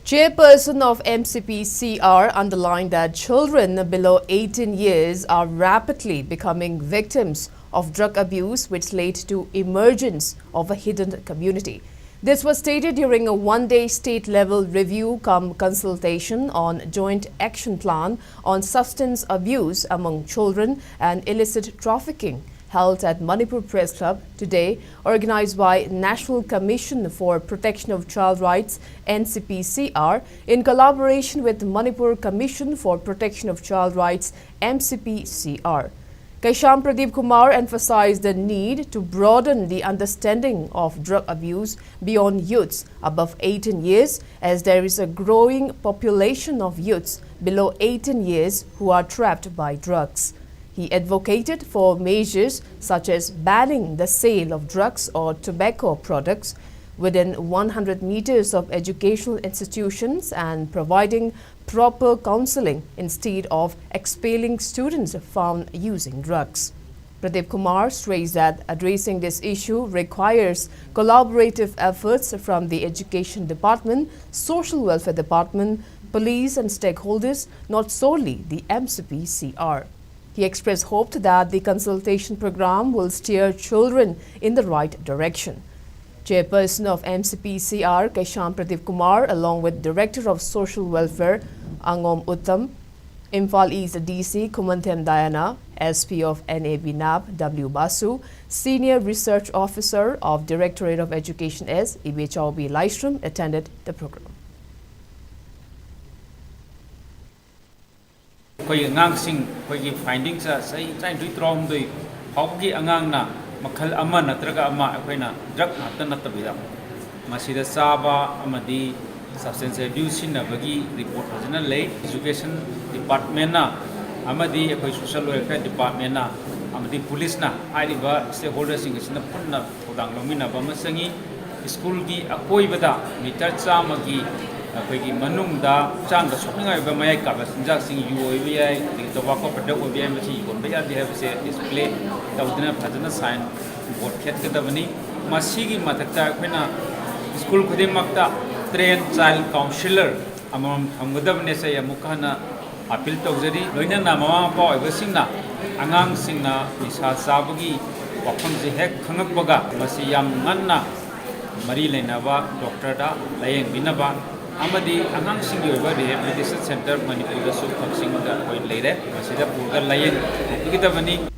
Chairperson of Mcpcr underlined that children below 18 years are rapidly becoming victims of drug abuse, which led to emergence of a hidden community. This was stated during a one-day state-level review cum consultation on Joint Action Plan on Substance Abuse among Children and Illicit Trafficking, held at Manipur Press Club today, organized by National Commission for Protection of Child Rights (NCPCR) in collaboration with Manipur Commission for Protection of Child Rights (MCPCR). Kaisham Pradeep Kumar emphasized the need to broaden the understanding of drug abuse beyond youths above 18 years, as there is a growing population of youths below 18 years who are trapped by drugs. He advocated for measures such as banning the sale of drugs or tobacco products within 100 meters of educational institutions and providing proper counseling instead of expelling students found using drugs. Pradeep Kumar stressed that addressing this issue requires collaborative efforts from the Education Department, Social Welfare Department, police and stakeholders, not solely the MCPCR. He expressed hope that the consultation program will steer children in the right direction. Chairperson of MCPCR, Kaisham Pradeep Kumar, along with Director of Social Welfare, Angom Uttam, Imphal East DC, Kumanthem Diana, SP of NAB W. Basu, Senior Research Officer of Directorate of Education S. Ibechaubi Lystrom, attended the program. Findings are trying to draw the Hawki Angana, Makal Aman, Natraga Ama, drug Natanatavida, Masida Saba, Amadi, substance abuse in a Bagi report original late, Education Department, Amadi, Social Welfare Department, Amadi Police, Idiva, stakeholders in the Puna, Lomina, Bamasangi, School Gi, Akoibada, Mitacha Magi. Manungda, Changa, shopping over my covers, Jackson, UAVI, the tobacco product will be embassy, they have a display, Taudina Pazana sign, what Ketavani, Masigi Matata, School Kudimakta, trained child counselor among Hamudavnesa Mukana, Apil Tozeri, Loina Mama Boy, Vesina, Angang Singna, Isha Sabagi, Wakamzi Hek, Kangabaga, Masiyam Manna, Marie Lenava, Doctor Da, Laying Binaba. Amadi Angang Singh Rehabilitation Center Manipur Su Kaksing da Point Lere Masida Purga Layen Ikitavani